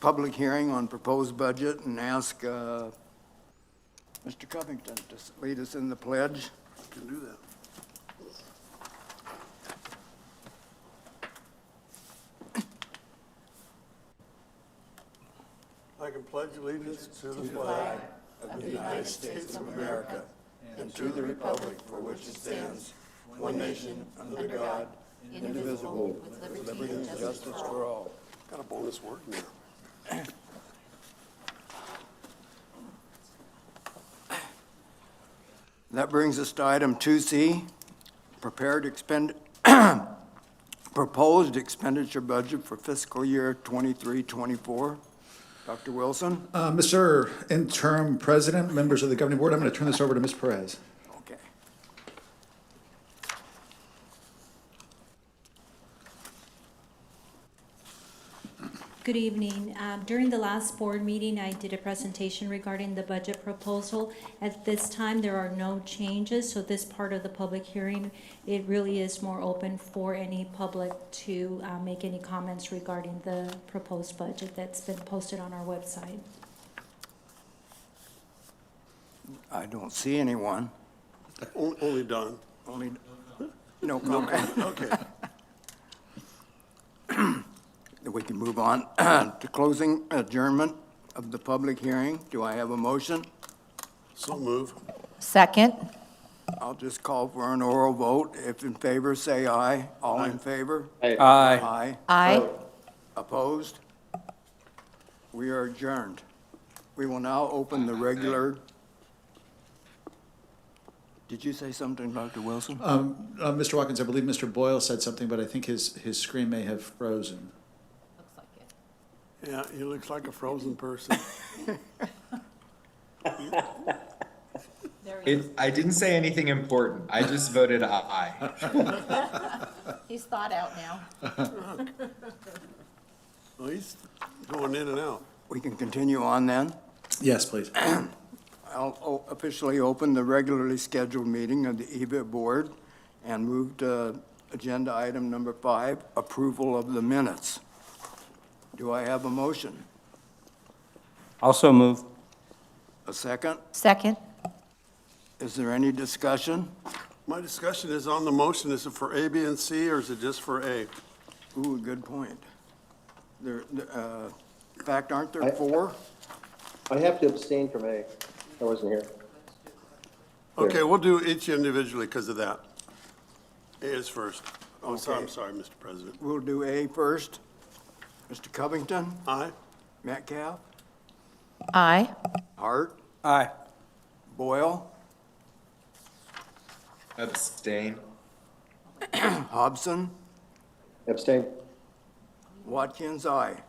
public hearing on proposed budget and ask Mr. Covington to lead us in the pledge. Can do that. I can pledge allegiance to the flag Of the United States of America and to the republic for which it stands, one nation, under God, indivisible, with liberty and justice for all. Got a bonus word now. That brings us to item 2C, proposed expenditure budget for fiscal year 23-24. Dr. Wilson? Mr. Interim President, members of the Governing Board, I'm going to turn this over to Ms. Perez. Okay. Good evening. During the last board meeting, I did a presentation regarding the budget proposal. At this time, there are no changes, so this part of the public hearing, it really is more open for any public to make any comments regarding the proposed budget that's been posted on our website. I don't see anyone. Only Don. Only, no comment. Okay. We can move on to closing adjournment of the public hearing. Do I have a motion? So move. Second. I'll just call for an oral vote. If in favor, say aye. All in favor? Aye. Aye. Aye. Opposed? We are adjourned. We will now open the regular. Did you say something, Dr. Wilson? Mr. Watkins, I believe Mr. Boyle said something, but I think his screen may have frozen. Yeah, he looks like a frozen person. I didn't say anything important. I just voted aye. He's thawed out now. Well, he's going in and out. We can continue on then. Yes, please. I'll officially open the regularly scheduled meeting of the EVIT Board and move to agenda item number 5, approval of the minutes. Do I have a motion? Also move. A second? Second. Is there any discussion? My discussion is on the motion. Is it for A, B, and C, or is it just for A? Ooh, good point. In fact, aren't there 4? I have to abstain from A. I wasn't here. Okay, we'll do each individually because of that. A is first. Oh, sorry, Okay. I'm sorry, Mr. President. We'll do A first. Mr. Covington? Aye. Metcalf? Aye. Hart? Aye. Boyle? Abstain. Hobson? Abstain. Watkins, aye.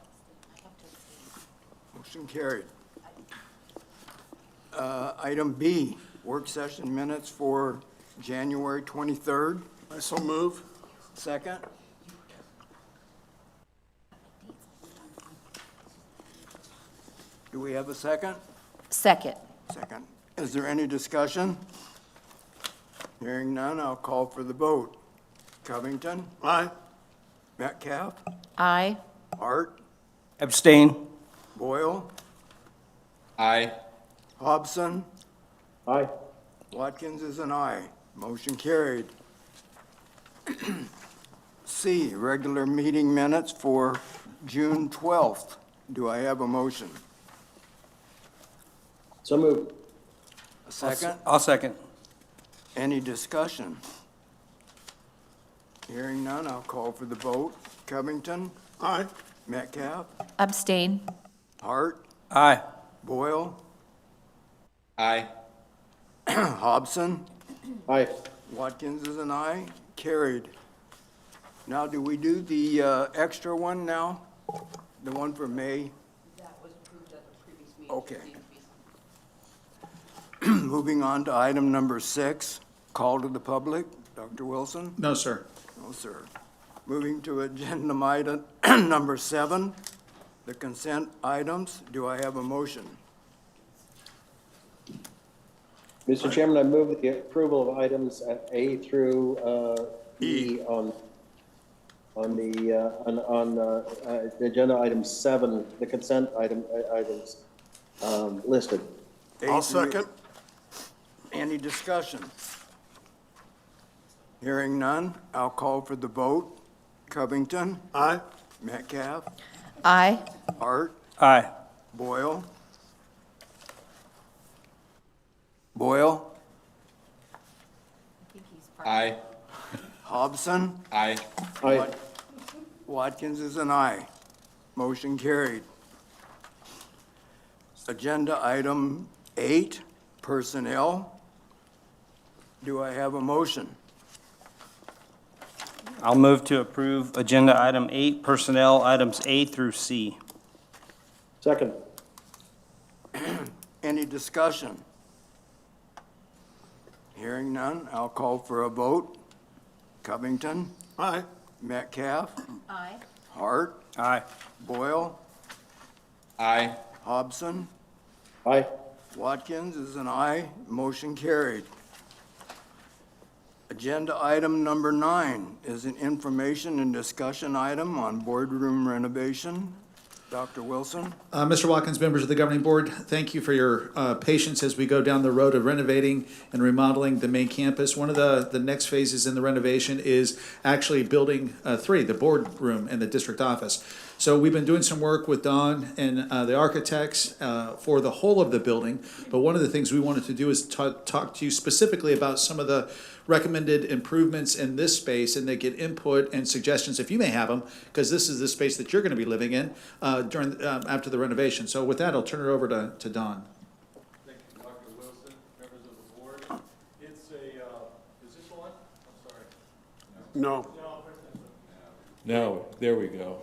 Motion carried. Item B, work session minutes for January 23rd. I so move. Second. Do we have a second? Second. Second. Is there any discussion? Hearing none, I'll call for the vote. Covington? Aye. Metcalf? Aye. Hart? Abstain. Boyle? Aye. Hobson? Aye. Watkins is an aye. Motion carried. C, regular meeting minutes for June 12th. Do I have a motion? So moved. A second? I'll second. Any discussion? Hearing none, I'll call for the vote. Covington? Aye. Metcalf? Abstain. Hart? Aye. Boyle? Aye. Hobson? Aye. Watkins is an aye. Carried. Now, do we do the extra one now? The one for May? That was approved at the previous meeting. Okay. Moving on to item number 6, call to the public. Dr. Wilson? No, sir. No, sir. Moving to agenda item number 7, the consent items. Do I have a motion? Mr. Chairman, I move the approval of items A through E on on the agenda item 7, the consent items listed. I'll second. Any discussion? Hearing none, I'll call for the vote. Covington, Aye. Metcalf, Aye. Hart, Aye. Boyle. Boyle, Aye. Hobson, Aye. Aye. Watkins is an aye. Motion carried. Agenda item 8, personnel. Do I have a motion? I'll move to approve agenda item 8, personnel items A through C. Second. Any discussion? Hearing none, I'll call for a vote. Covington, Aye. Metcalf, Aye. Hart, Aye. Boyle, Aye. Hobson, Aye. Watkins is an aye. Motion carried. Agenda item number 9 is an information and discussion item on boardroom renovation. Dr. Wilson? Mr. Watkins, members of the governing board, thank you for your patience as we go down the road of renovating and remodeling the main campus. One of the next phases in the renovation is actually building 3, the boardroom and the district office. So we've been doing some work with Don and the architects for the whole of the building. But one of the things we wanted to do is talk to you specifically about some of the recommended improvements in this space, and they get input and suggestions if you may have them, because this is the space that you're going to be living in after the renovation. So with that, I'll turn it over to Don. Thank you, Dr. Wilson, members of the board. It's is this on? I'm sorry. No. No, there we go.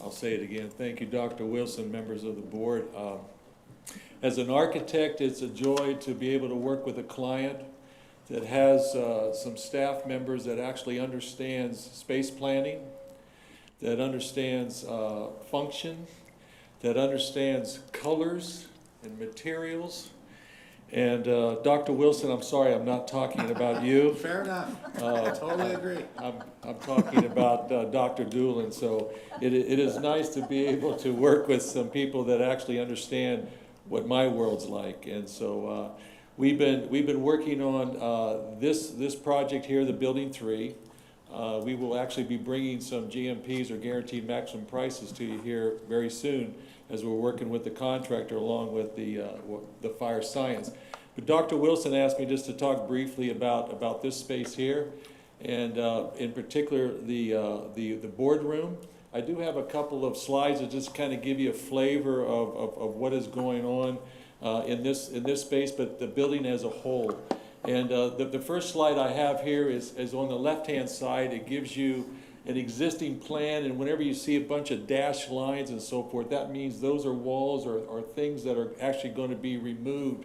I'll say it again. Thank you, Dr. Wilson, members of the board. As an architect, it's a joy to be able to work with a client that has some staff members that actually understands space planning, that understands function, that understands colors and materials. And Dr. Wilson, I'm sorry, I'm not talking about you. Fair enough. I totally agree. I'm talking about Dr. Doolin. So it is nice to be able to work with some people that actually understand what my world's like. And so we've been working on this project here, the Building 3. We will actually be bringing some GMPs or guaranteed maximum prices to you here very soon as we're working with the contractor along with the fire science. But Dr. Wilson asked me just to talk briefly about this space here, and in particular the boardroom. I do have a couple of slides that just kind of give you a flavor of what is going on in this space, but the building as a whole. And the first slide I have here is on the left-hand side. It gives you an existing plan, and whenever you see a bunch of dashed lines and so forth, that means those are walls or things that are actually going to be removed.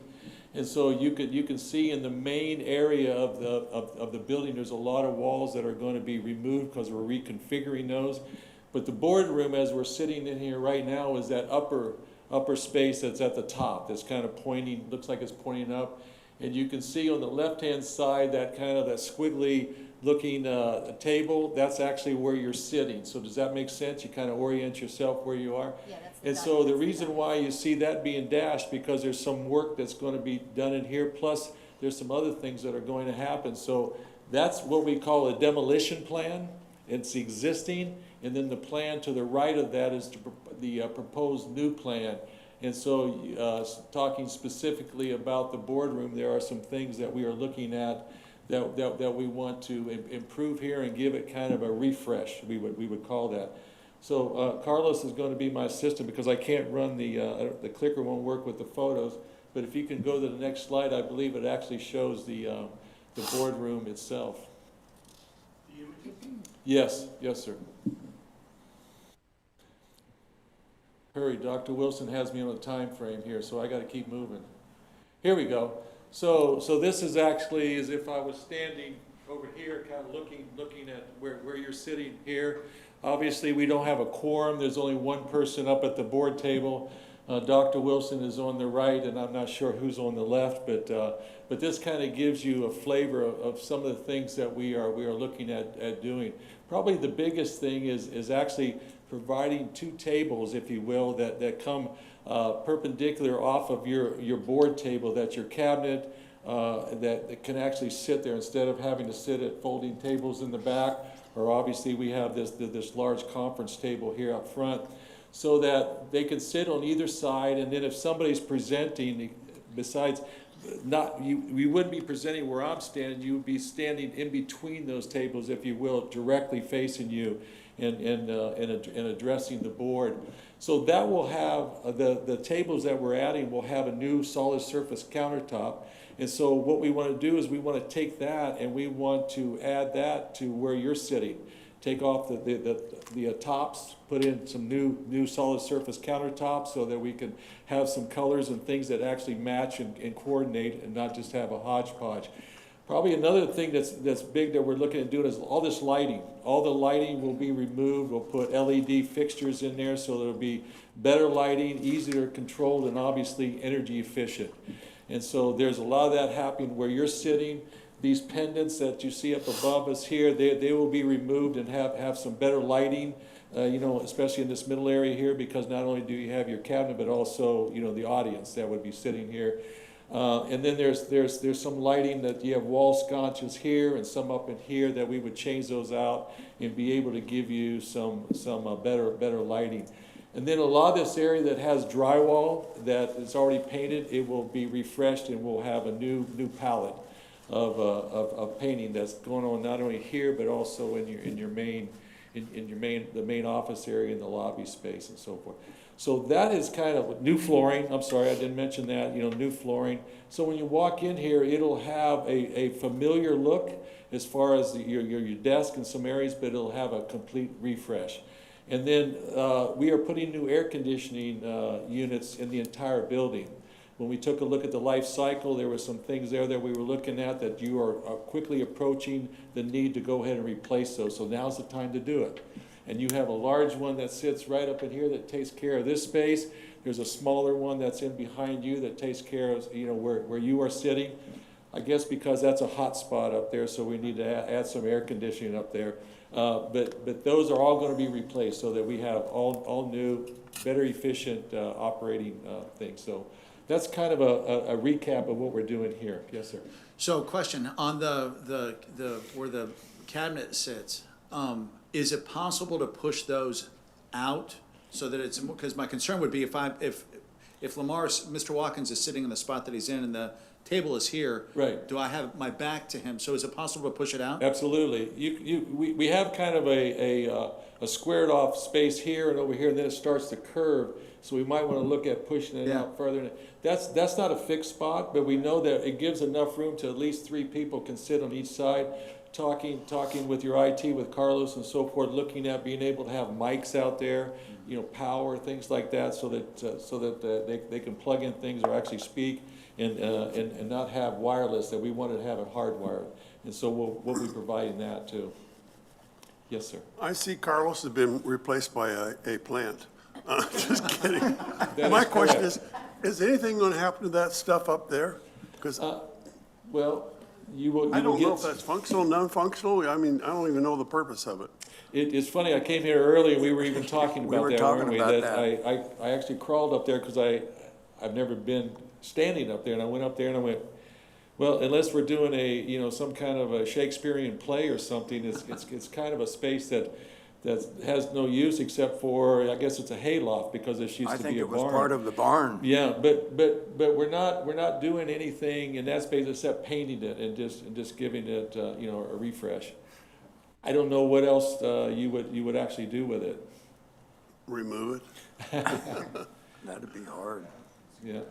And so you can see in the main area of the building, there's a lot of walls that are going to be removed because we're reconfiguring those. But the boardroom, as we're sitting in here right now, is that upper space that's at the top, that's kind of pointing, looks like it's pointing up. And you can see on the left-hand side that kind of that squiggly looking table, that's actually where you're sitting. So does that make sense? You kind of orient yourself where you are? Yeah, that's the and so the reason why you see that being dashed, because there's some work that's going to be done in here, plus there's some other things that are going to happen. So that's what we call a demolition plan. It's existing, and then the plan to the right of that is the proposed new plan. And so talking specifically about the boardroom, there are some things that we are looking at that we want to improve here and give it kind of a refresh, we would call that. So Carlos is going to be my assistant because I can't run the clicker won't work with the photos. But if you can go to the next slide, I believe it actually shows the boardroom itself. Yes, sir. Hurry, Dr. Wilson has me on a time frame here, so I got to keep moving. Here we go. So this is actually as if I was standing over here, kind of looking at where you're sitting here. Obviously, we don't have a quorum. There's only one person up at the board table. Dr. Wilson is on the right, and I'm not sure who's on the left, but this kind of gives you a flavor of some of the things that we are looking at doing. Probably the biggest thing is actually providing 2 tables, if you will, that come perpendicular off of your board table, that your cabinet that can actually sit there instead of having to sit at folding tables in the back, or obviously we have this large conference table here up front, so that they can sit on either side. And then if somebody's presenting, besides you wouldn't be presenting where I'm standing, you would be standing in between those tables, if you will, directly facing you and addressing the board. So that will have, the tables that we're adding will have a new solid surface countertop. And so what we want to do is we want to take that and we want to add that to where you're sitting. Take off the tops, put in some new solid surface countertops so that we can have some colors and things that actually match and coordinate, and not just have a hodgepodge. Probably another thing that's big that we're looking at doing is all this lighting. All the lighting will be removed. We'll put LED fixtures in there so there'll be better lighting, easier controlled, and obviously energy efficient. And so there's a lot of that happening where you're sitting. These pendants that you see up above us here, they will be removed and have some better lighting, especially in this middle area here, because not only do you have your cabinet, but also, the audience that would be sitting here. And then there's some lighting that you have wall sconces here and some up in here that we would change those out and be able to give you some better lighting. And then a lot of this area that has drywall that is already painted, it will be refreshed, and we'll have a new palette of painting that's going on not only here but also in your main office area, in the lobby space, and so forth. So that is kind of new flooring. I'm sorry, I didn't mention that. New flooring. So when you walk in here, it'll have a familiar look as far as your desk in some areas, but it'll have a complete refresh. And then we are putting new air conditioning units in the entire building. When we took a look at the life cycle, there were some things there that we were looking at that you are quickly approaching the need to go ahead and replace those. So now's the time to do it. And you have a large one that sits right up in here that takes care of this space. There's a smaller one that's in behind you that takes care of where you are sitting. I guess because that's a hot spot up there, so we need to add some air conditioning up there. But those are all going to be replaced so that we have all new, better efficient operating things. So that's kind of a recap of what we're doing here. Yes, sir. So question, on the where the cabinet sits, is it possible to push those out so that it's, because my concern would be if Mr. Watkins is sitting in the spot that he's in and the table is here, right, do I have my back to him? So is it possible to push it out? Absolutely. We have kind of a squared off space here and over here, and then it starts to curve. So we might want to look at pushing it out further. That's not a fixed spot, but we know that it gives enough room to at least 3 people can sit on each side, talking with your IT, with Carlos and so forth, looking at being able to have mics out there, power, things like that, so that they can plug in things or actually speak and not have wireless, that we wanted to have it hardwired. And so we'll be providing that too. Yes, sir. I see Carlos has been replaced by a plant. Just kidding. My question is anything going to happen to that stuff up there? Because well, you will. I don't know if that's functional, non-functional. I mean, I don't even know the purpose of it. It's funny. I came here early, and we were even talking about that. I actually crawled up there because I've never been standing up there, and I went up there and I went, well, unless we're doing some kind of a Shakespearean play or something, it's kind of a space that has no use except for, I guess it's a hayloft, because it used to be a barn. I think it was part of the barn. Yeah, but we're not doing anything in that space except painting it and just giving it a refresh. I don't know what else you would actually do with it. Remove it. That'd be hard. Yeah.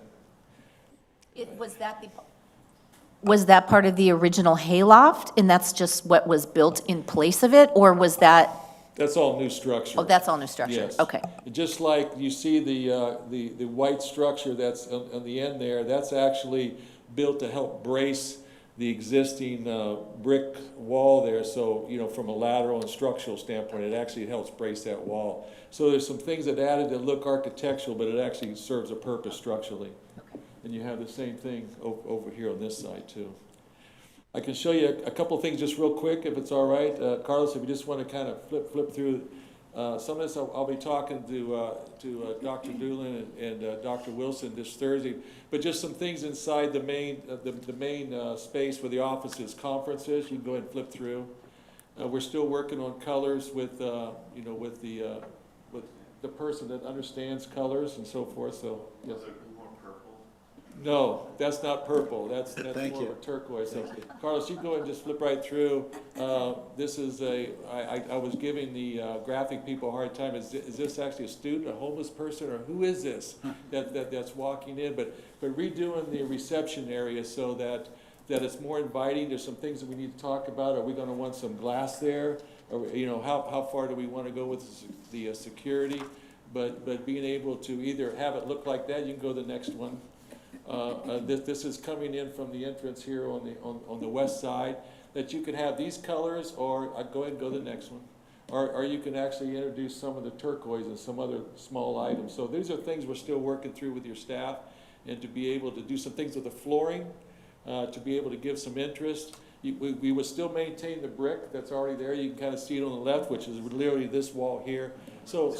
Was that part of the original hayloft, and that's just what was built in place of it, or was that? That's all new structure. Oh, that's all new structure. Yes. Okay. Just like you see the white structure that's on the end there, that's actually built to help brace the existing brick wall there, so, you know, from a lateral and structural standpoint, it actually helps brace that wall. So there's some things that added that look architectural, but it actually serves a purpose structurally. And you have the same thing over here on this side too. I can show you a couple things just real quick, if it's all right. Carlos, if you just want to kind of flip through some of this, I'll be talking to Dr. Doolin and Dr. Wilson this Thursday. But just some things inside the main space where the office is, conferences. You can go ahead and flip through. We're still working on colors with you know, with the person that understands colors and so forth. So yes. No, that's not purple. That's Thank more you. of a turquoise. So, Carlos, you go and just flip right through. This is I was giving the graphic people a hard time. Is this actually a student, a homeless person, or who is this that's walking in? But redoing the reception area so that it's more inviting. There's some things that we need to talk about. Are we going to want some glass there? Or, you know, how far do we want to go with the security? But being able to either have it look like that, you can go to the next one. This is coming in from the entrance here on the west side, that you could have these colors, or go ahead and go to the next one, or you can actually introduce some of the turquoise and some other small items. So these are things we're still working through with your staff, and to be able to do some things with the flooring, to be able to give some interest. We would still maintain the brick that's already there. You can kind of see it on the left, which is literally this wall here. So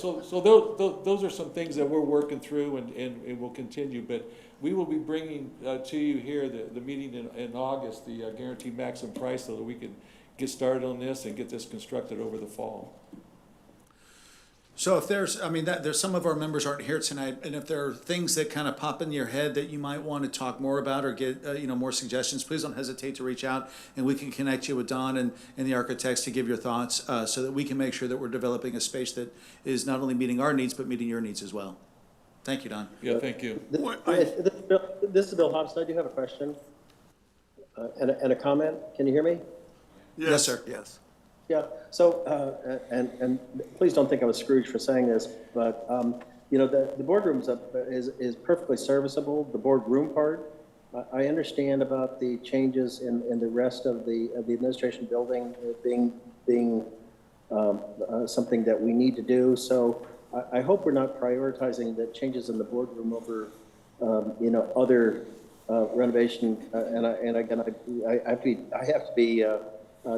those are some things that we're working through and will continue. But we will be bringing to you here the meeting in August, the guaranteed maximum price, so that we can get started on this and get this constructed over the fall. So if there's, I mean, there's some of our members aren't here tonight, and if there are things that kind of pop in your head that you might want to talk more about or get, you know, more suggestions, please don't hesitate to reach out, and we can connect you with Don and the architects to give your thoughts, so that we can make sure that we're developing a space that is not only meeting our needs, but meeting your needs as well. Thank you, Don. Yeah, thank you. This is Bill Hobson. I do have a question and a comment. Can you hear me? Yes, sir. Yes. Yeah, so, and please don't think I was Scrooge for saying this, but, you know, the boardroom is perfectly serviceable, the boardroom part. I understand about the changes in the rest of the administration building being something that we need to do. So I hope we're not prioritizing the changes in the boardroom over, you know, other renovation. And I have to be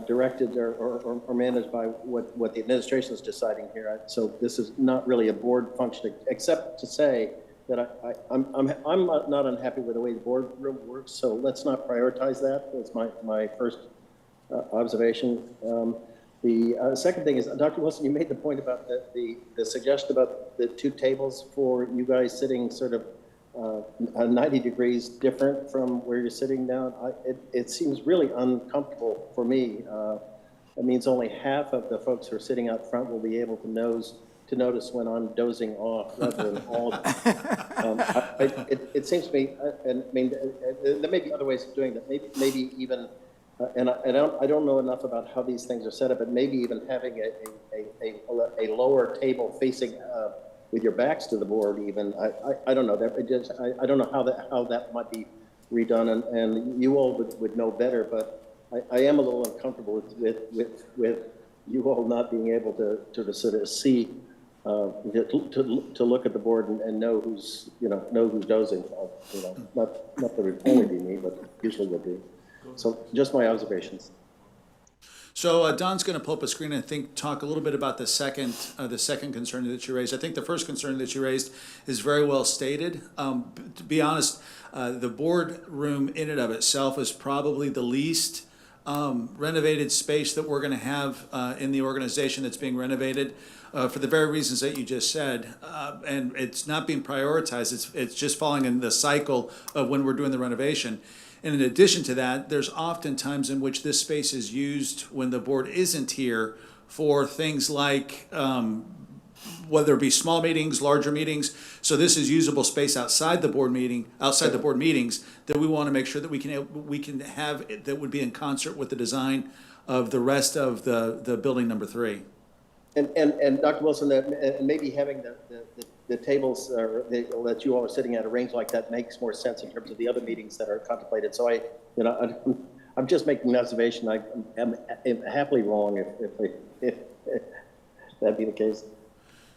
directed or managed by what the administration is deciding here. So this is not really a board function, except to say that I'm not unhappy with the way the boardroom works. So let's not prioritize that. That's my first observation. The second thing is, Dr. Wilson, you made the point about the suggestion about the two tables for you guys sitting sort of 90 degrees different from where you're sitting now. It seems really uncomfortable for me. It means only half of the folks who are sitting out front will be able to notice when I'm dozing off, rather than all of them. It seems to me, and I mean, there may be other ways of doing that. Maybe even, and I don't know enough about how these things are set up, but maybe even having a lower table facing with your backs to the board, even. I don't know. I don't know how that might be redone, and you all would know better. But I am a little uncomfortable with you all not being able to sort of see, to look at the board and know who's dozing. You know, not that it would only be me, but usually would be. So just my observations. So Don's going to pull up a screen and talk a little bit about the second concern that you raised. I think the first concern that you raised is very well stated. To be honest, the boardroom in and of itself is probably the least renovated space that we're going to have in the organization that's being renovated, for the very reasons that you just said. And it's not being prioritized. It's just falling in the cycle of when we're doing the renovation. And in addition to that, there's often times in which this space is used when the board isn't here for things like whether it be small meetings, larger meetings. So this is usable space outside the board meetings that we want to make sure that we can have that would be in concert with the design of the rest of the building number 3. And Dr. Wilson, and maybe having the tables that you all are sitting at arranged like that makes more sense in terms of the other meetings that are contemplated. So I'm just making an observation. I'm happily wrong if that'd be the case.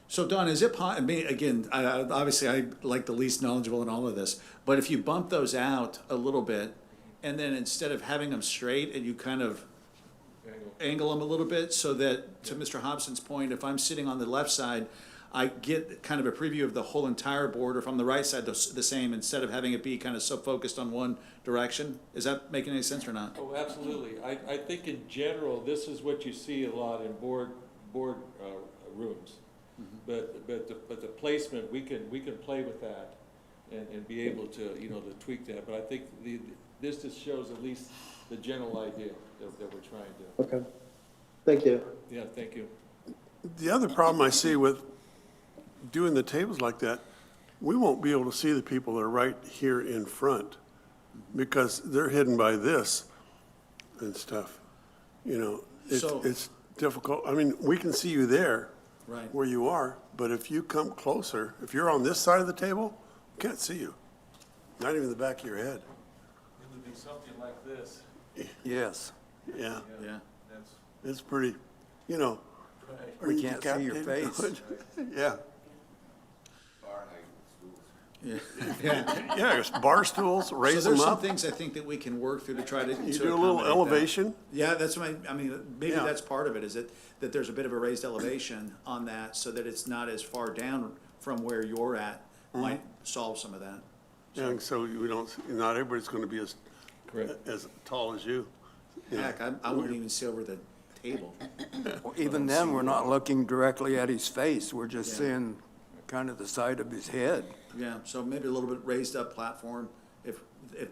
So Don, is it I mean, again, obviously I like the least knowledgeable in all of this, but if you bump those out a little bit, and then instead of having them straight, and you kind of angle them a little bit, so that, to Mr. Hobson's point, if I'm sitting on the left side, I get kind of a preview of the whole entire board, or if I'm the right side, the same, instead of having it be kind of so focused on one direction. Is that making any sense or not? Oh, absolutely. I think in general, this is what you see a lot in board rooms. But the placement, we can play with that and be able to, to tweak that. But I think this just shows at least the general idea that we're trying to. Okay. Thank you. Yeah, thank you. The other problem I see with doing the tables like that, we won't be able to see the people that are right here in front because they're hidden by this and stuff. So- It's difficult. I mean, we can see you there. Right. Where you are, but if you come closer, if you're on this side of the table, we can't see you. Not even the back of your head. It would be something like this. Yes. Yeah, Yeah. it's pretty, are We you can't see your decapitated? face. Yeah, Yeah. yeah, it's bar stools, So raise there's them some up. things I think that we can work through to try to. You to do a little accommodate that. elevation. Yeah, that's my, I mean, maybe Yeah. that's part of it, is that there's a bit of a raised elevation on that, so that it's not as far down from where you're at, might solve some of that. And so we don't, not everybody's gonna be Correct. as tall as you. Heck, I wouldn't even see over the table. Even then, we're not looking directly at his face. We're just Yeah. seeing kind of the side of his head. Yeah, so maybe a little bit raised up platform, if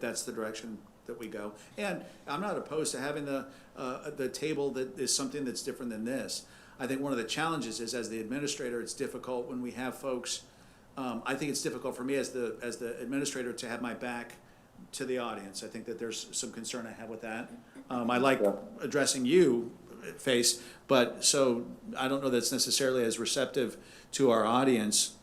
that's the direction that we go. And I'm not opposed to having the table that is something that's different than this. I think one of the challenges is, as the administrator, it's difficult when we have folks, I think it's difficult for me as the administrator to have my back to the audience. I think that there's some concern I have with that. I like addressing you face, but so I don't know that's necessarily as receptive to our audience,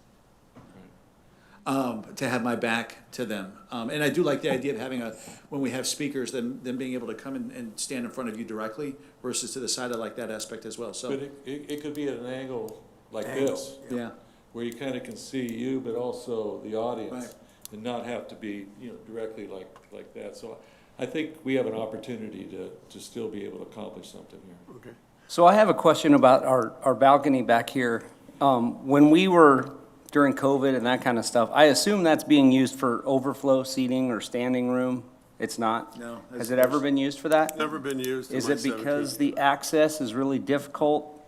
to have my back to them. And I do like the idea of having when we have speakers, them being able to come and stand in front of you directly versus to the side. I like that aspect as well, so. But it could be at an angle like this, Yeah, where you kind of can see you, but also the audience, Right. and not have to be, directly like that. So I think we have an opportunity to still be able to accomplish something here. Okay. So I have a question about our balcony back here. When we were during COVID and that kind of stuff, I assume that's being used for overflow seating or standing room? It's not? No. Has it ever been used for that? Never been used in Is my it because 17. the access is really difficult?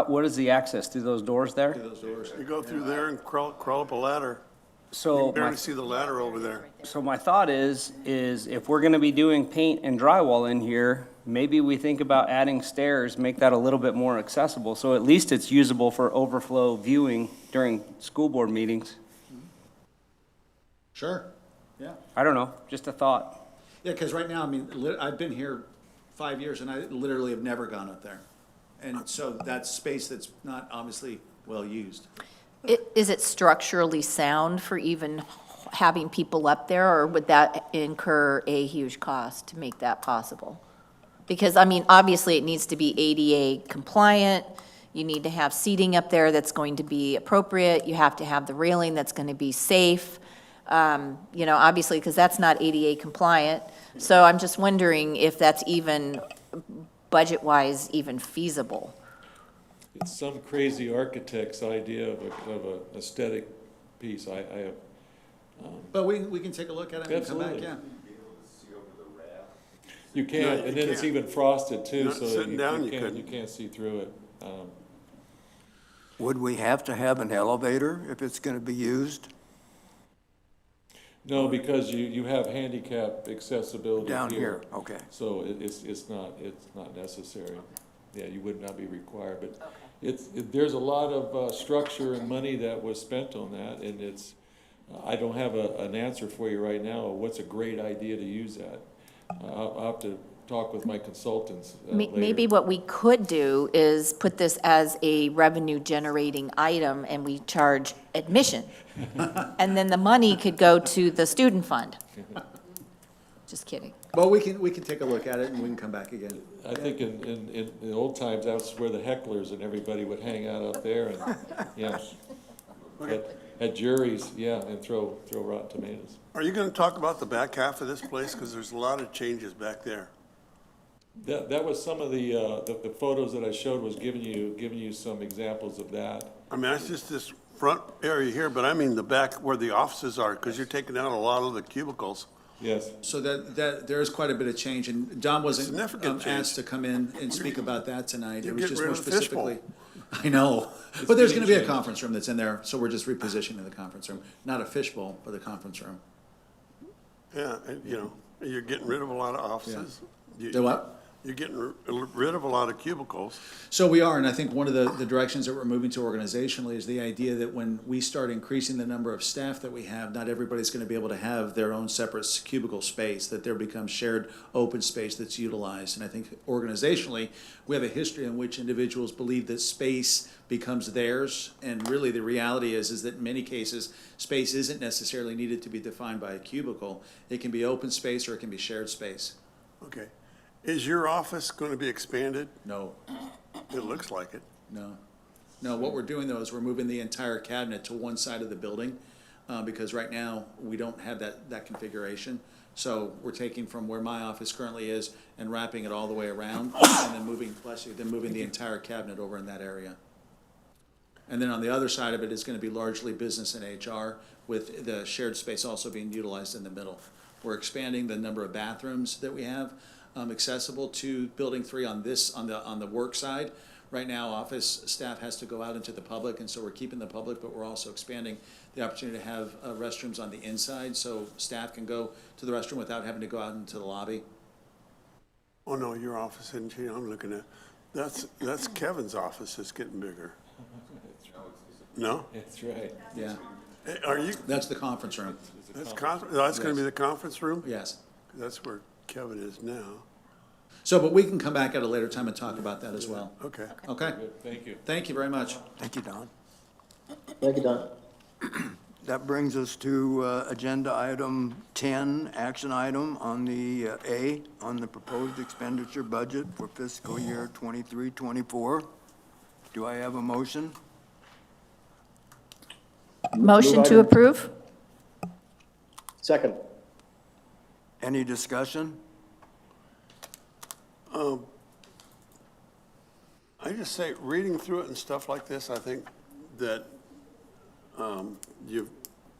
What is the access through those doors there? through those doors. You go through there and crawl up a ladder. You So can barely my, see the ladder over there. so my thought is if we're gonna be doing paint and drywall in here, maybe we think about adding stairs, make that a little bit more accessible, so at least it's usable for overflow viewing during school board meetings. Sure, yeah. I don't know, just a thought. Yeah, because right now, I mean, I've been here 5 years, and I literally have never gone up there. And so that's space that's not obviously well-used. Is it structurally sound for even having people up there, or would that incur a huge cost to make that possible? Because, I mean, obviously, it needs to be ADA compliant. You need to have seating up there that's going to be appropriate. You have to have the railing that's going to be safe. Obviously, because that's not ADA compliant. So I'm just wondering if that's even, budget-wise, even feasible. It's some crazy architect's idea of a aesthetic piece. I have, But we can take a look at it and come back, Absolutely. yeah. you can't, No, you and then it's can't. even frosted too, Not so sitting down, you you couldn't. can't see through it. Would we have to have an elevator if it's going to be used No, because you have handicap accessibility down here? Okay. So it's not necessary. Yeah, you would not be required, but there's a lot of structure and money that was spent on that, and I don't have an answer for you right now, what's a great idea to use that. I'll have to talk with my consultants later. Maybe what we could do is put this as a revenue-generating item, and we charge admission. And then the money could go to the student fund. Just kidding. Well, we can take a look at it and we can come back again. I think in old times, that's where the hecklers and everybody would hang out up there and, yeah. At juries, yeah, and throw rotten tomatoes. Are you gonna talk about the back half of this place? Because there's a lot of changes back there. That was some of the photos that I showed was giving you some examples of that. I mean, that's just this front area here, but I mean the back where the offices are, because you're taking out a lot of the cubicles. Yes. So that there is quite a bit of change, and Don wasn't Significant change. asked to come in and speak about that tonight. It You was get just rid more of the fishbowl. specifically. I know, but there's being gonna be a changed. conference room that's in there, so we're just repositioning the conference room. Not a fishbowl, but the conference room. Yeah, and, you know, you're getting rid of a lot of offices. The what? You're getting rid of a lot of cubicles. So we are, and I think one of the directions that we're moving to organizationally is the idea that when we start increasing the number of staff that we have, not everybody's gonna be able to have their own separate cubicle space, that there becomes shared open space that's utilized. And I think organizationally, we have a history in which individuals believe that space becomes theirs. And really, the reality is that in many cases, space isn't necessarily needed to be defined by a cubicle. It can be open space or it can be shared space. Okay. Is your office going to be expanded? No. It looks like it. No. No, what we're doing though is we're moving the entire cabinet to one side of the building, because right now, we don't have that configuration. So we're taking from where my office currently is and wrapping it all the way around, and then moving the entire cabinet over in that area. And then on the other side of it is gonna be largely business and HR, with the shared space also being utilized in the middle. We're expanding the number of bathrooms that we have, accessible to Building 3 on the work side. Right now, office staff has to go out into the public, and so we're keeping the public, but we're also expanding the opportunity to have restrooms on the inside, so staff can go to the restroom without having to go out into the lobby. Oh, no, your office isn't changing. I'm looking at, that's Kevin's office is getting bigger. No? That's right. Yeah, Are you, that's the conference room. that's going to be the conference room? Yes. That's where Kevin is now. So, but we can come back at a later time and talk about that as well. Okay. Okay? Good, thank you. Thank you very much. Thank you, Don. Thank you, Don. That brings us to agenda item 10, action item on the A, on the proposed expenditure budget for fiscal year 23-24. Do I have a motion? Motion to item. approve? Second. Any discussion? I just say, reading through it and stuff like this, I think that you've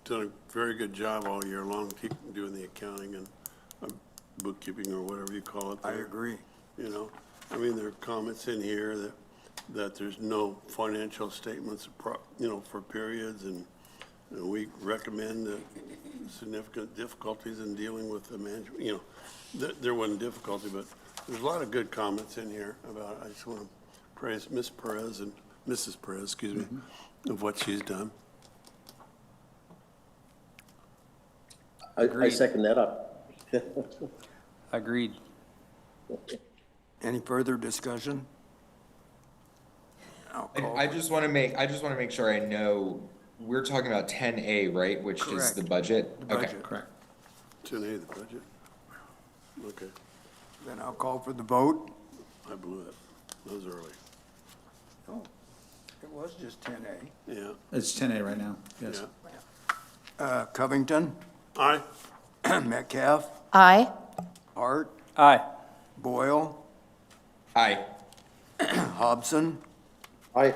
done a very good job all year long, doing the accounting and bookkeeping or whatever you call it. I there. agree. You know, I mean, there are comments in here that there's no financial statements, for periods, and we recommend that significant difficulties in dealing with the management, there wasn't difficulty, but there's a lot of good comments in here about, I just want to praise Ms. Perez and Mrs. Perez, excuse me, of what she's done. I second that up. Agreed. Any further discussion? I'll call I just want to make sure I know, we're talking about 10A, right, which is Correct. the budget? The Okay. budget. Correct. 10A, the budget. Okay, Then I'll call for the vote. I blew it. That was early. Oh, it was just 10A. Yeah, It's 10A right now, yes. yeah. Covington, Aye. Metcalf, Aye. Hart, Aye. Boyle, Aye. Hobson, Aye.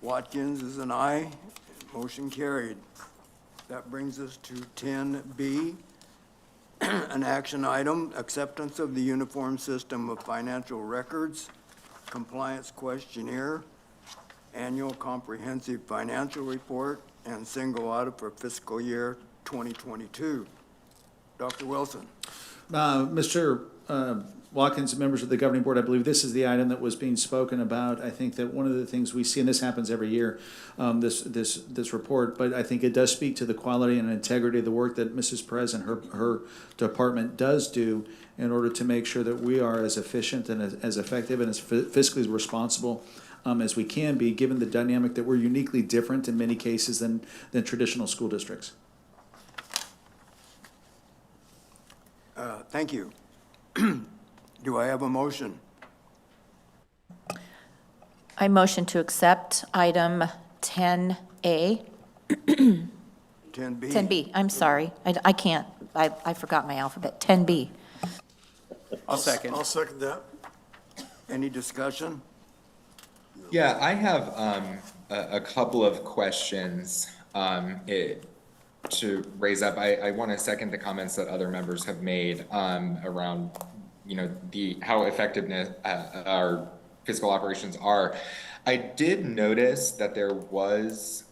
Watkins is an aye. Motion carried. That brings us to 10B, an action item, acceptance of the Uniform System of Financial Records, compliance questionnaire, annual comprehensive financial report, and single audit for fiscal year 2022. Dr. Wilson. Mr. Watkins, members of the governing board, I believe this is the item that was being spoken about. I think that one of the things we see, and this happens every year, this report, but I think it does speak to the quality and integrity of the work that Mrs. Perez and her department does do in order to make sure that we are as efficient and as effective and as fiscally responsible as we can be, given the dynamic that we're uniquely different in many cases than traditional school districts. Thank you. Do I have a motion? I motion to accept item 10A, 10B? 10B, I'm sorry. I can't, I forgot my alphabet. 10B. I'll second. I'll second that. Any discussion? Yeah, I have a couple of questions to raise up. I want to second the comments that other members have made around, you know, how effectiveness our fiscal operations are. I did notice that there was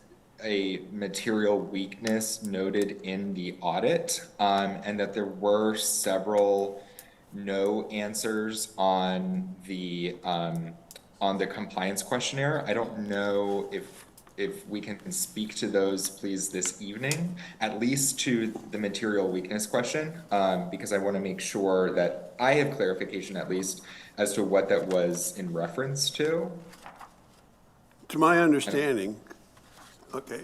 a material weakness noted in the audit, and that there were several no answers on the compliance questionnaire. I don't know if we can speak to those, please, this evening, at least to the material weakness question, because I want to make sure that I have clarification at least as to what that was in reference to. To my understanding, okay,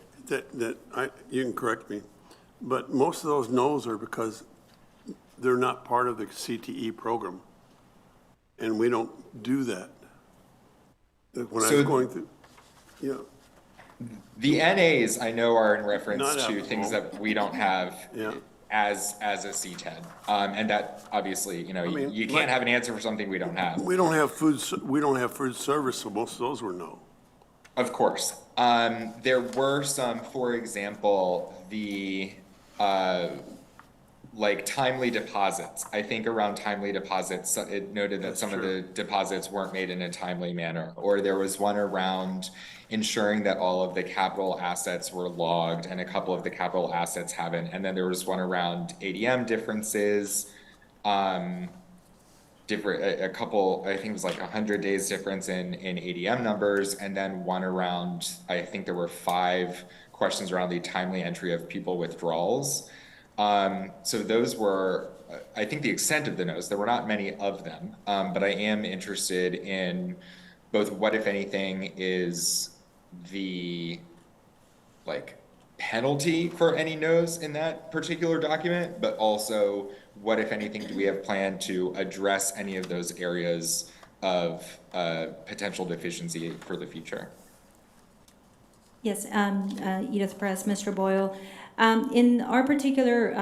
you can correct me, but most of those no's are because they're not part of the CTE program. And we don't do that. When I was So- going through, you know, The NAs I know are in reference Not to applicable. things that we don't have Yeah. as a CTED. And that obviously, you know, mean, you like- can't have an answer for something we don't have. we don't have food service, so most of those were no. Of course. There were some, for example, like timely deposits. I think around timely deposits, it noted that some of the deposits weren't made in a timely manner. Or there was one around ensuring that all of the capital assets were logged, and a couple of the capital assets haven't. And then there was one around ADM differences, a couple, I think it was like 100 days difference in ADM numbers, and then one around, I think there were 5 questions around the timely entry of people withdrawals. So those were, I think, the extent of the no's. There were not many of them, but I am interested in both what, if anything, is the penalty for any no's in that particular document, but also what, if anything, do we have planned to address any of those areas of potential deficiency for the future? Yes, Edith Press, Mr. Boyle. In our particular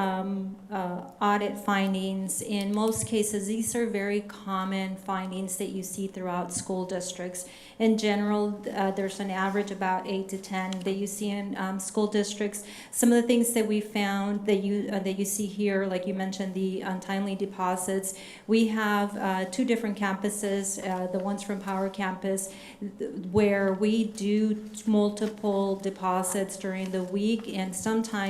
audit findings, in most cases, these are very common findings that you see throughout school districts. In general, there's an average about 8 to 10 that you see in school districts. Some of the things that we found that you see here, like you mentioned, the untimely deposits. We have 2 different campuses, the ones from Power Campus, where we do multiple deposits during the week, and sometimes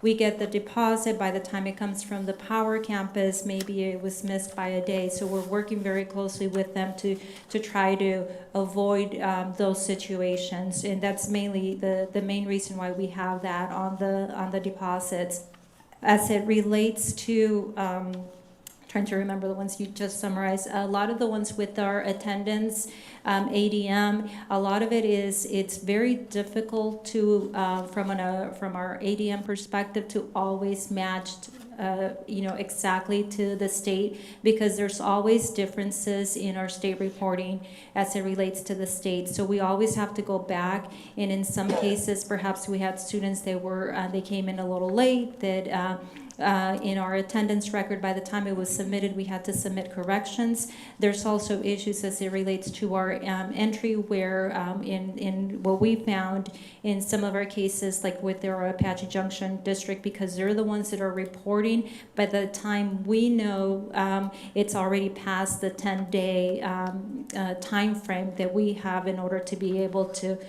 we get the deposit by the time it comes from the Power Campus, maybe it was missed by a day. So we're working very closely with them to try to avoid those situations. And that's mainly the main reason why we have that on the deposits. As it relates to, trying to remember the ones you just summarized, a lot of the ones with our attendance, ADM, a lot of it is, it's very difficult to, from our ADM perspective, to always match, exactly to the state, because there's always differences in our state reporting as it relates to the state. So we always have to go back, and in some cases, perhaps we had students that they came in a little late, that, in our attendance record, by the time it was submitted, we had to submit corrections. There's also issues as it relates to our entry, where in what we found in some of our cases, like with our Apache Junction district, because they're the ones that are reporting, by the time we know, it's already past the 10-day time frame that we have in order to be able to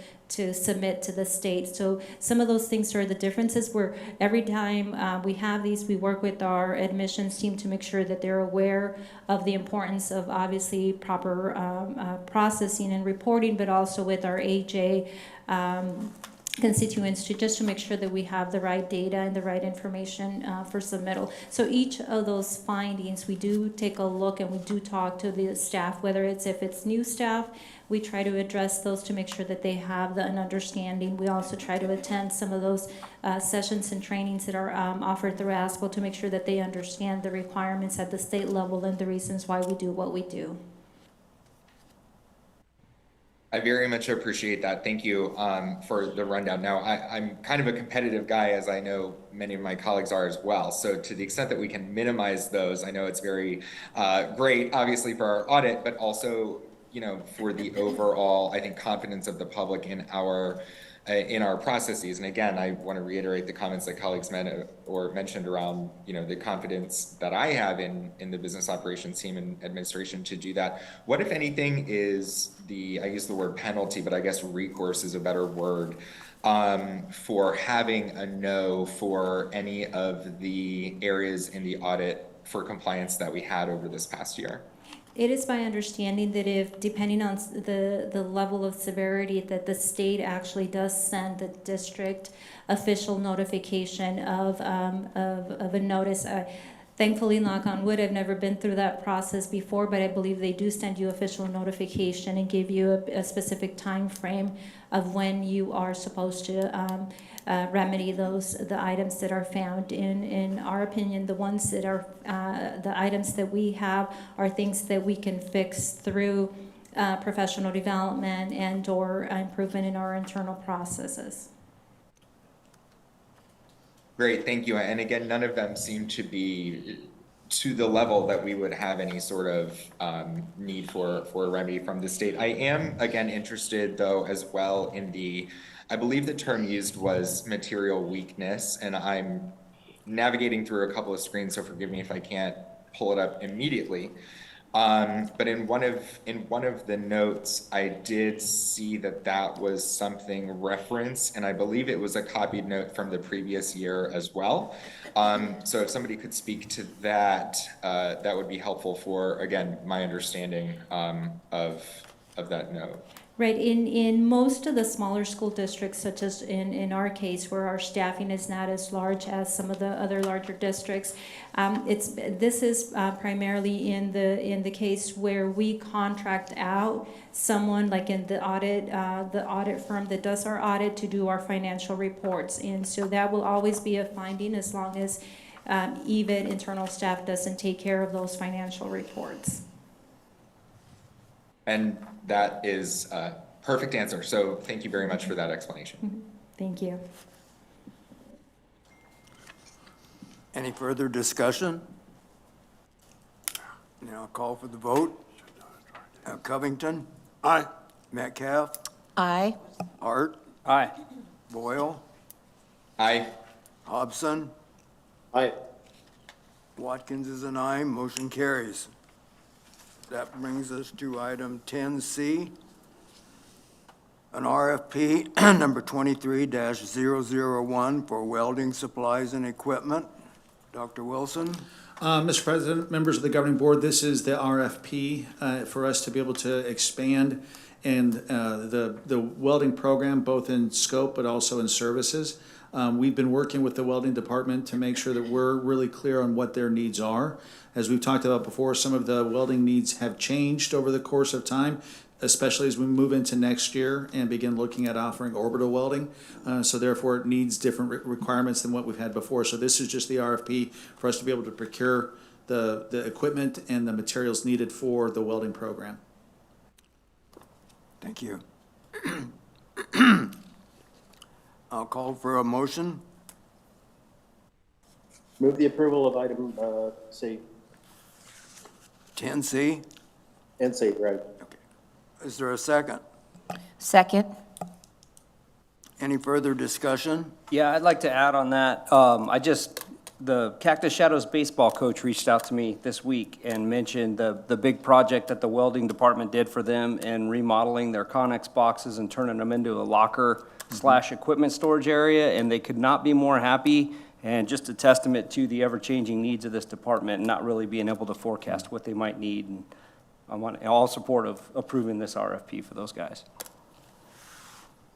submit to the state. So some of those things are the differences, where every time we have these, we work with our admissions team to make sure that they're aware of the importance of obviously proper processing and reporting, but also with our AJ constituents to make sure that we have the right data and the right information for submittal. So each of those findings, we do take a look and we do talk to the staff, whether if it's new staff, we try to address those to make sure that they have an understanding. We also try to attend some of those sessions and trainings that are offered through ASPO to make sure that they understand the requirements at the state level and the reasons why we do what we do. I very much appreciate that. Thank you for the rundown. Now, I'm kind of a competitive guy, as I know many of my colleagues are as well. So to the extent that we can minimize those, I know it's very great, obviously, for our audit, but also, you know, for the overall, I think, confidence of the public in our processes. And again, I want to reiterate the comments that colleagues mentioned around, you know, the confidence that I have in the business operations team and administration to do that. What, if anything, is I use the word penalty, but I guess recourse is a better word, for having a no for any of the areas in the audit for compliance that we had over this past year? It is my understanding that if, depending on the level of severity, that the state actually does send the district official notification of a notice. Thankfully, knock on wood, I've never been through that process before, but I believe they do send you official notification and give you a specific time frame of when you are supposed to remedy the items that are found. In our opinion, the ones that are the items that we have are things that we can fix through professional development and or improvement in our internal processes. Great, thank you. And again, none of them seem to be to the level that we would have any sort of need for a remedy from the state. I am, again, interested, though, as well in I believe the term used was material weakness, and I'm navigating through a couple of screens, so forgive me if I can't pull it up immediately. But in one of the notes, I did see that was something referenced, and I believe it was a copied note from the previous year as well. So if somebody could speak to that, that would be helpful for, again, my understanding of that note. Right, in most of the smaller school districts, such as in our case, where our staffing is not as large as some of the other larger districts, this is primarily in the case where we contract out someone, like in the audit firm that does our audit, to do our financial reports, and so that will always be a finding as long as EVIT internal staff doesn't take care of those financial reports. And that is a perfect answer. So thank you very much for that explanation. Thank you. Any further discussion? Now I'll call for the vote. Covington, Aye. Metcalf, Aye. Hart, Aye. Boyle, Aye. Hobson, Aye. Watkins is an aye, motion carries. That brings us to item 10C, an RFP number 23-001 for welding supplies and equipment. Dr. Wilson? Mr. President, members of the governing board, this is the RFP for us to be able to expand and the welding program, both in scope but also in services. We've been working with the welding department to make sure that we're really clear on what their needs are. As we've talked about before, some of the welding needs have changed over the course of time, especially as we move into next year and begin looking at offering orbital welding. So therefore, it needs different requirements than what we've had before. So this is just the RFP for us to be able to procure the equipment and the materials needed for the welding program. Thank you. I'll call for a motion. Move the approval of item C 10C. and C, right? Is there a second? Second. Any further discussion? Yeah, I'd like to add on that. The Cactus Shadows baseball coach reached out to me this week and mentioned the big project that the welding department did for them in remodeling their Connex boxes and turning them into a locker/equipment storage area, and they could not be more happy. And just a testament to the ever-changing needs of this department and not really being able to forecast what they might need. And I want all support of approving this RFP for those guys.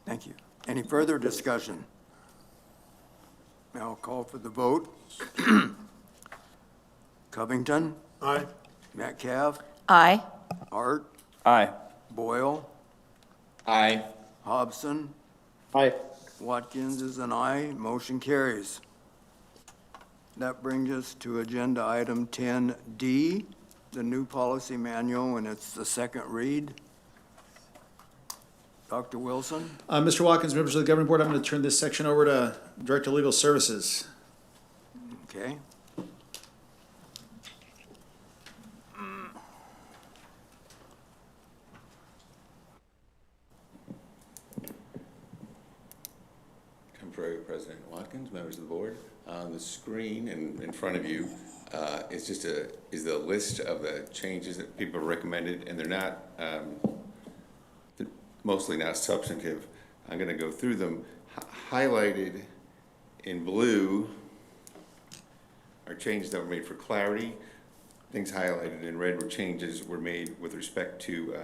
Thank you. Any further discussion? Now I'll call for the vote. Covington, Aye. Metcalf, Aye. Hart, Aye. Boyle, Aye. Hobson, Aye. Watkins is an aye, motion carries. That brings us to agenda item 10D, the new policy manual, and it's the second read. Dr. Wilson? Mr. Watkins, members of the governing board, I'm going to turn this section over to Director of Legal Services. Okay. Temporary President Watkins, members of the board. On the screen in front of you is the list of the changes that people recommended, and they're not, they're mostly not substantive. I'm going to go through them. Highlighted in blue are changes that were made for clarity. Things highlighted in red were changes were made with respect to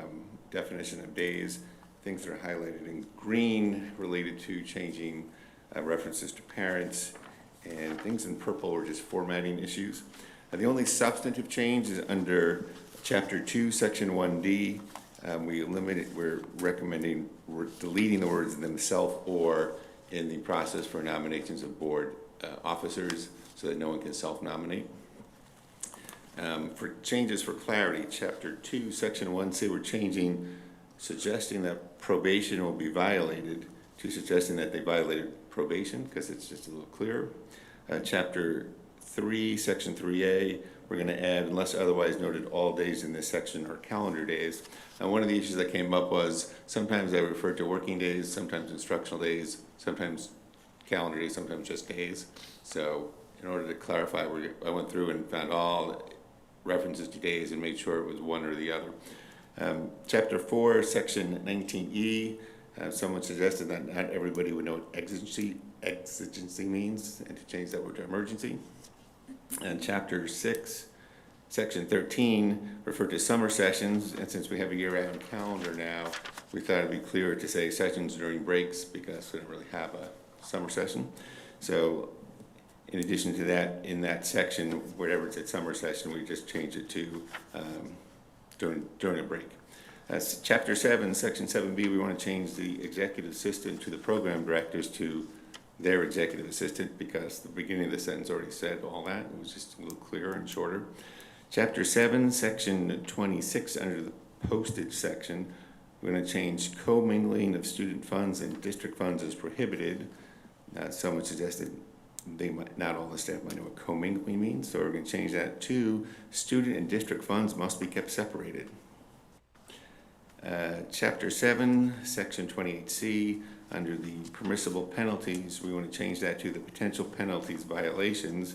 definition of days. Things that are highlighted in green related to changing references to parents, and things in purple are just formatting issues. The only substantive change is under Chapter 2, Section 1D. We're deleting the words themselves or in the process for nominations of board officers so that no one can self-nominate. For changes for clarity, Chapter 2, Section 1C, we're changing suggesting that probation will be violated to suggesting that they violated probation, because it's just a little clearer. Chapter 3, Section 3A, we're going to add, unless otherwise noted, all days in this section are calendar days. And one of the issues that came up was sometimes I refer to working days, sometimes instructional days, sometimes calendar days, sometimes just days. So in order to clarify, I went through and found all references to days and made sure it was one or the other. Chapter 4, Section 19E, someone suggested that not everybody would know what exigency means, and to change that word to emergency. And Chapter 6, Section 13 referred to summer sessions, and since we have a year-round calendar now, we thought it'd be clearer to say sessions during breaks because we don't really have a summer session. So in addition to that, in that section, whatever it's at summer session, we just change it to during a break. Chapter 7, Section 7B, we want to change the executive assistant to the program directors to their executive assistant because the beginning of the sentence already said all that. It was just a little clearer and shorter. Chapter 7, Section 26, under the postage section, we're going to change commingling of student funds and district funds is prohibited. Someone suggested not all the staff might know what commingling means, so we're going to change that to student and district funds must be kept separated. Chapter 7, Section 28C, under the permissible penalties, we want to change that to the potential penalties violations.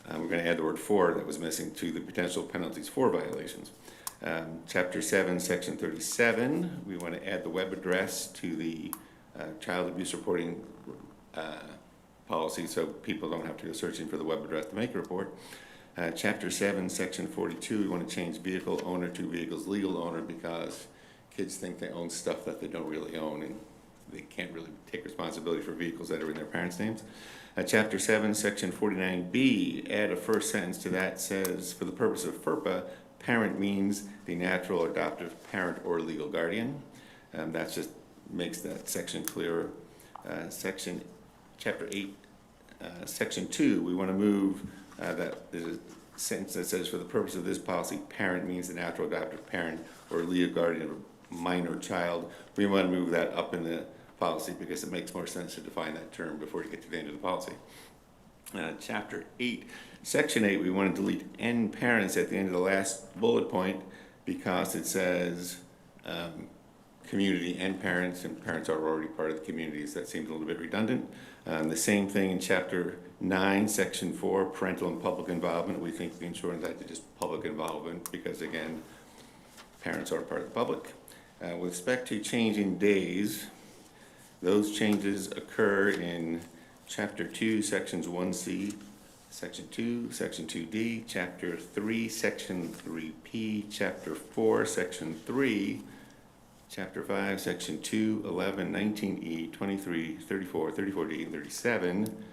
We're going to add the word for that was missing to the potential penalties for violations. Chapter 7, Section 37, we want to add the web address to the child abuse reporting policy so people don't have to go searching for the web address to make a report. Chapter 7, Section 42, we want to change vehicle owner to vehicle's legal owner because kids think they own stuff that they don't really own, and they can't really take responsibility for vehicles that are in their parents' names. Chapter 7, Section 49B, add a first sentence to that, says, for the purpose of FERPA, parent means the natural or adoptive parent or legal guardian. That just makes that section clearer. Chapter 8, Section 2, we want to move that there's a sentence that says, for the purpose of this policy, parent means the natural adoptive parent or legal guardian of a minor child. We want to move that up in the policy because it makes more sense to define that term before you get to the end of the policy. Chapter 8, Section 8, we want to delete N parents at the end of the last bullet point because it says community and parents are already part of the community, so that seems a little bit redundant. The same thing in Chapter 9, Section 4, parental and public involvement. We think we can shorten that to just public involvement because, again, parents are part of the public. With respect to changing days, those changes occur in Chapter 2, Sections 1C, Section 2, Section 2D, Chapter 3, Section 3P, Chapter 4, Section 3, Chapter 5, Section 2, 11, 19E, 23, 34, 34D, and 37.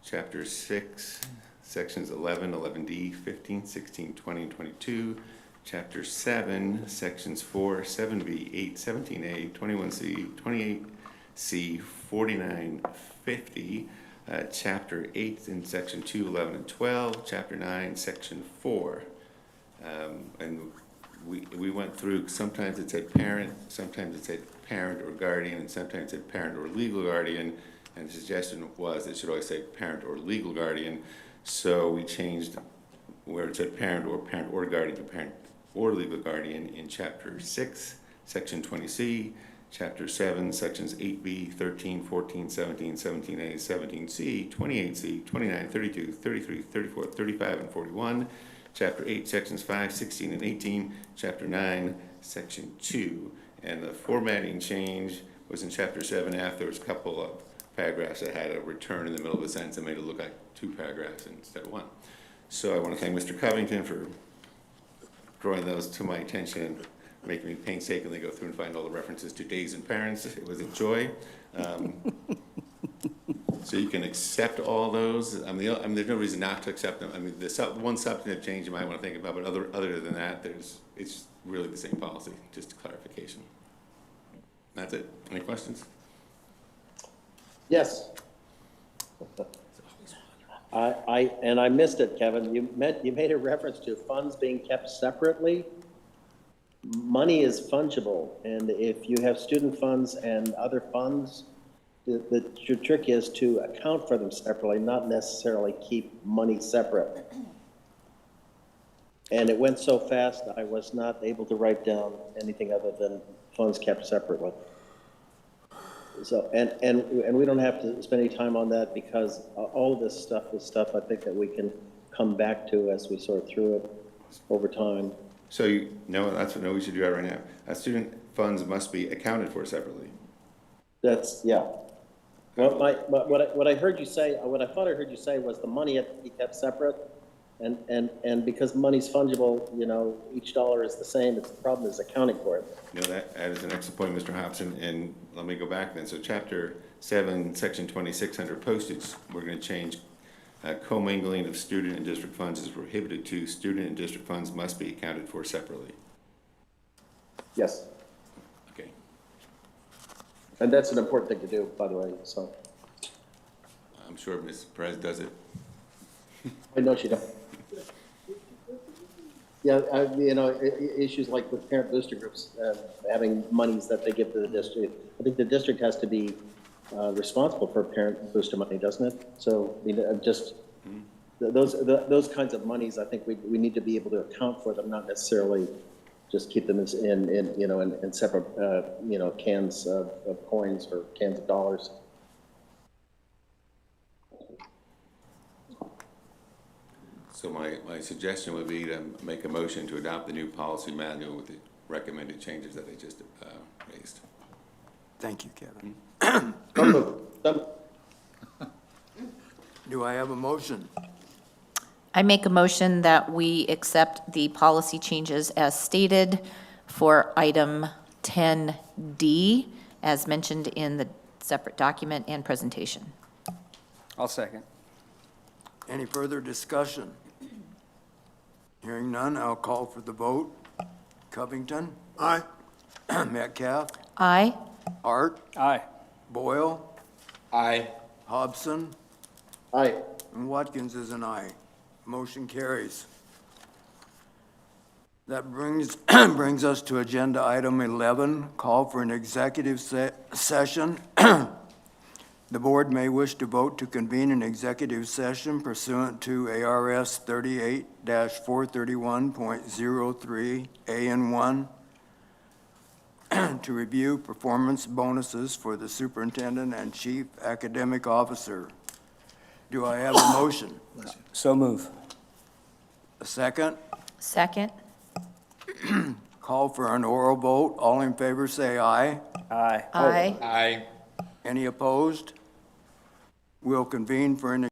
Chapter 6, Sections 11, 11D, 15, 16, 20, and 22. Chapter 7, Sections 4, 7B, 8, 17A, 21C, 28C, 49, 50. Chapter 8 in Section 2, 11, and 12. Chapter 9, Section 4. And we went through, sometimes it said parent, sometimes it said parent or guardian, and sometimes it said parent or legal guardian. And the suggestion was it should always say parent or legal guardian. So we changed where it said parent or guardian to parent or legal guardian in Chapter 6, Section 20C, Chapter 7, Sections 8B, 13, 14, 17, 17A, 17C, 28C, 29, 32, 33, 34, 35, and 41. Chapter 8, Sections 5, 16, and 18. Chapter 9, Section 2. And the formatting change was in Chapter 7 after there was a couple of paragraphs that had a return in the middle of a sentence and made it look like 2 paragraphs instead of 1. So I want to thank Mr. Covington for drawing those to my attention and making me painstakingly go through and find all the references to days and parents. It was a joy. So you can accept all those. I mean, there's no reason not to accept them. I mean, one substantive change you might want to think about, but other than that, it's really the same policy, just clarification. That's it. Any questions? Yes. I missed it, Kevin. You made a reference to funds being kept separately. Money is fungible, and if you have student funds and other funds, the trick is to account for them separately, not necessarily keep money separate. And it went so fast, I was not able to write down anything other than funds kept separately. So, and we don't have to spend any time on that because all of this stuff is stuff I think that we can come back to as we sort through it over time. So that's what we should do that right now. Student funds must be accounted for separately. That's, yeah. Well, what I heard you say, what I thought I heard you say was the money had to be kept separate. And because money's fungible, each dollar is the same. The problem is accounting for it. That is an excellent point, Mr. Hobson. And let me go back then. So Chapter 7, Section 26 under postage, we're going to change commingling of student and district funds is prohibited to. Student and district funds must be accounted for separately. Yes. Okay. And that's an important thing to do, by the way. So I'm sure Ms. Perez does it. I know she does. Yeah, issues like with parent booster groups having monies that they give to the district. I think the district has to be responsible for parent booster money, doesn't it? So, those kinds of monies, I think we need to be able to account for them, not necessarily just keep them in separate, cans of coins or cans of dollars. So my suggestion would be to make a motion to adopt the new policy manual with the recommended changes that they just raised. Thank you, Kevin. Some Do I have a motion? I make a motion that we accept the policy changes as stated for item 10D, as mentioned in the separate document and presentation. I'll second. Any further discussion? Hearing none, I'll call for the vote. Covington? Aye. Metcalf? Aye. Hart? Aye. Boyle? Aye. Hobson? Aye. And Watkins is an aye. Motion carries. That brings us to agenda item 11, call for an executive session. The board may wish to vote to convene an executive session pursuant to ARS 38-431.03 A and 1 to review performance bonuses for the superintendent and chief academic officer. Do I have a motion? So move. A second? Second. Call for an oral vote. All in favor, say aye. Aye. Aye. Aye. Any opposed? We'll convene for an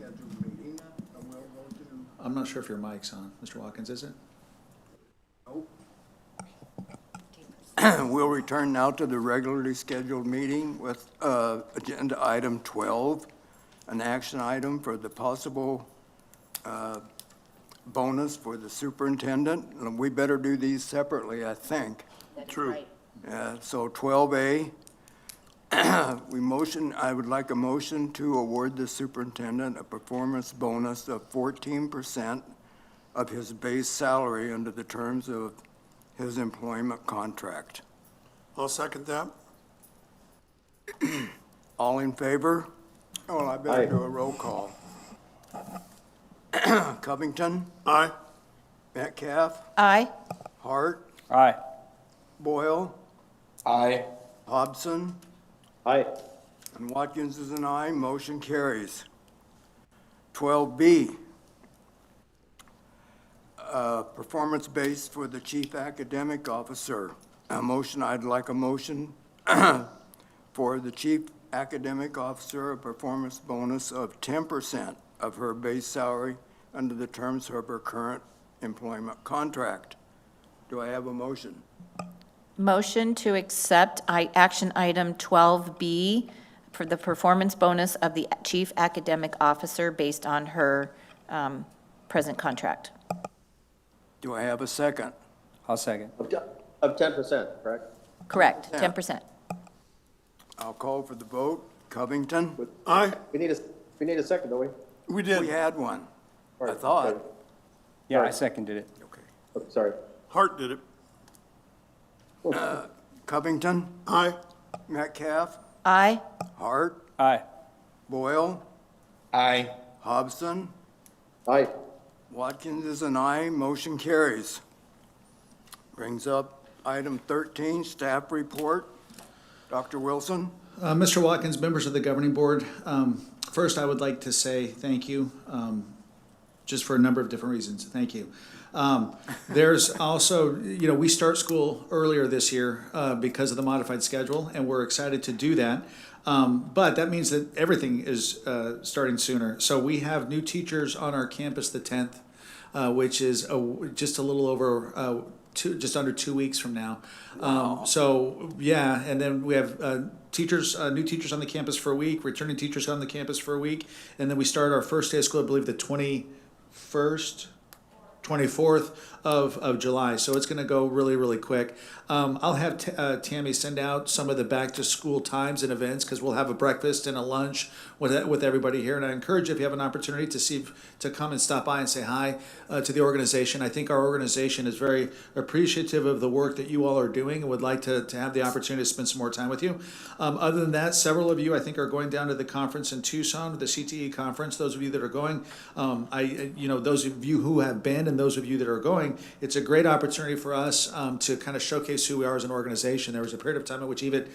scheduled meeting, and we'll go to, I'm not sure if your mic's on, Mr. Watkins, is it? we'll return now to the regularly scheduled meeting with agenda item 12, an action item for the possible bonus for the superintendent. And we better do these separately, I think. True. So 12A, I would like a motion to award the superintendent a performance bonus of 14% of his base salary under the terms of his employment contract. I'll second that. All in favor? Oh, I better Aye. do a roll call. Covington, Aye. Metcalf, Aye. Hart, Aye. Boyle, Aye. Hobson, Aye. and Watkins is an aye. Motion carries. 12B, performance base for the chief academic officer. I'd like a motion for the chief academic officer, a performance bonus of 10% of her base salary under the terms of her current employment contract. Do I have a motion? Motion to accept action item 12B for the performance bonus of the chief academic officer based on her present contract. Do I have a second? I'll second. Of 10%, correct? Correct, Yeah. 10%. I'll call for the vote. Covington? Aye. We need a second, don't we? We We did. had one. All I right, thought. okay. Yeah, I seconded it. Okay. Oh, sorry. Hart did it. Covington? Aye. Metcalf? Aye. Hart? Aye. Boyle? Aye. Hobson? Aye. Watkins is an aye. Motion carries. Brings up item 13, staff report. Dr. Wilson? Mr. Watkins, members of the governing board, first I would like to say thank you, just for a number of different reasons. Thank you. There's also, we start school earlier this year because of the modified schedule, and we're excited to do that. But that means that everything is starting sooner. So we have new teachers on our campus the 10th, which is just a little over just under 2 weeks from now. So yeah, and then we have new teachers on the campus for a week, returning teachers on the campus for a week, and then we start our first day of school, I believe, the 24th of July. So it's going to go really, really quick. I'll have Tammy send out some of the back to school times and events, because we'll have a breakfast and a lunch with everybody here. And I encourage you, if you have an opportunity to come and stop by and say hi to the organization. I think our organization is very appreciative of the work that you all are doing and would like to have the opportunity to spend some more time with you. Other than that, several of you, I think, are going down to the conference in Tucson, the CTE conference. Those of you that are going, those of you who have been and those of you that are going, it's a great opportunity for us to kind of showcase who we are as an organization. There was a period of time in which EVIT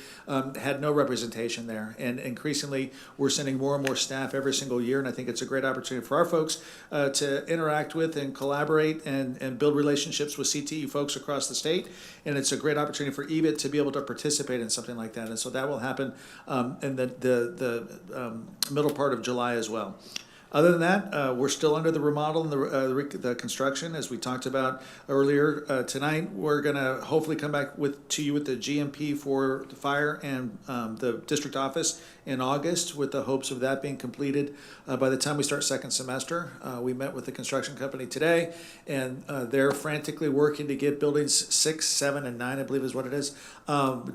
had no representation there, and increasingly we're sending more and more staff every single year, and I think it's a great opportunity for our folks to interact with and collaborate and build relationships with CTE folks across the state, and it's a great opportunity for EVIT to be able to participate in something like that, and so that will happen in the middle part of July as well. Other than that, we're still under the remodel and the construction, as we talked about earlier tonight. We're going to hopefully come back to you with the GMP for the fire and the district office in August, with the hopes of that being completed by the time we start second semester. We met with the construction company today, and they're frantically working to get buildings 6, 7, and 9, I believe is what it is,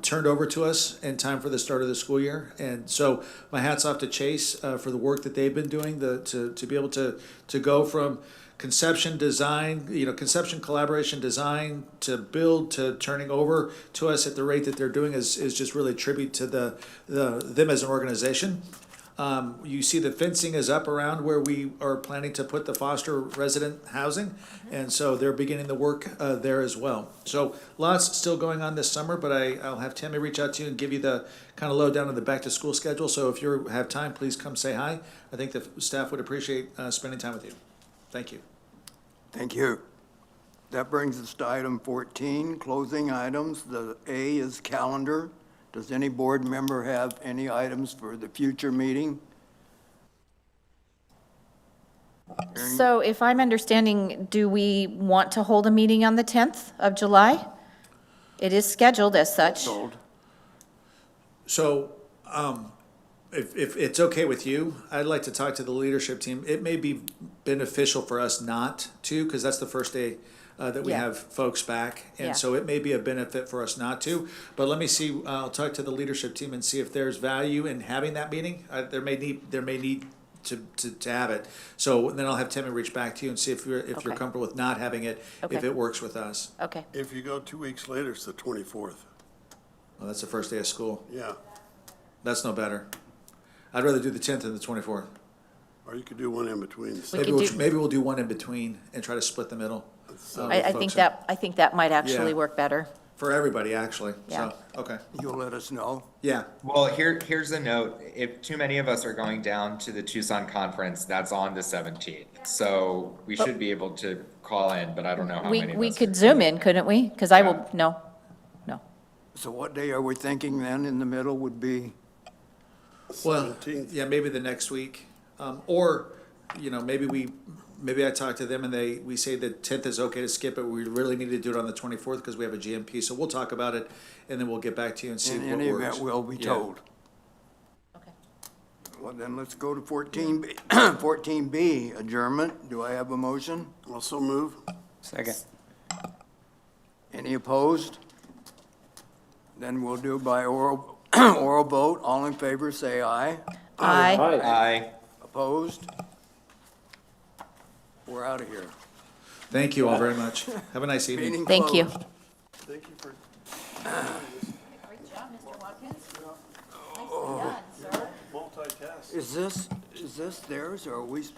turned over to us in time for the start of the school year. And so my hat's off to Chase for the work that they've been doing to be able to go from conception, design, conception, collaboration, design, to build, to turning over to us at the rate that they're doing is just really a tribute to them as an organization. You see the fencing is up around where we are planning to put the foster resident housing, and so they're beginning the work there as well. So lots still going on this summer, but I'll have Tammy reach out to you and give you the kind of lowdown on the back to school schedule. So if you have time, please come say hi. I think the staff would appreciate spending time with you. Thank you. Thank you. That brings us to item 14, closing items. The A is calendar. Does any board member have any items for the future meeting? So if I'm understanding, do we want to hold a meeting on the 10th of July? It is scheduled as such. Sold. So, if it's okay with you, I'd like to talk to the leadership team. It may be beneficial for us not to, because that's the first day that we Yeah. have folks back. Yeah. And so it may be a benefit for us not to. But let me see, I'll talk to the leadership team and see if there's value in having that meeting. There may need to have it. So then I'll have Timmy reach back to you and see if you're Okay. comfortable with not having it, if Okay. it works with us. Okay, If you go 2 weeks later, it's the 24th. Well, that's the first day of school. Yeah, That's no better. I'd rather do the 10th than the 24th. or you could do one in between. We Maybe could we'll, do- maybe we'll do one in between and try to split the middle. I think that might actually Yeah. work better. For everybody, actually, Yeah. so, okay, You'll let us know. yeah. Well, here's a note. If too many of us are going down to the Tucson conference, that's on the 17th. So we should be able to call in, but I don't know how many of us. We could Zoom in, couldn't we? Because I will, no. So what day are we thinking then in the middle would be? Well, 17th. yeah, maybe the next week, or, maybe I talk to them and we say the 10th is okay to skip it, we really need to do it on the 24th because we have a GMP, so we'll talk about it, and then we'll get back to you and see In what any works. event, we'll be Yeah. told. Okay. Well, then let's go to 14B, 14B, adjournment. Do I have a motion? Also move. Second. Any opposed? Then we'll do by oral, oral vote. All in favor, say aye. Aye. Aye. Opposed? We're out of here. Thank you all very much. Have a nice evening. Meeting Thank you. closed. Thank you for. Great job, Mr. Watkins. Nicely done, sir. Multitask. Is this theirs, or are we supposed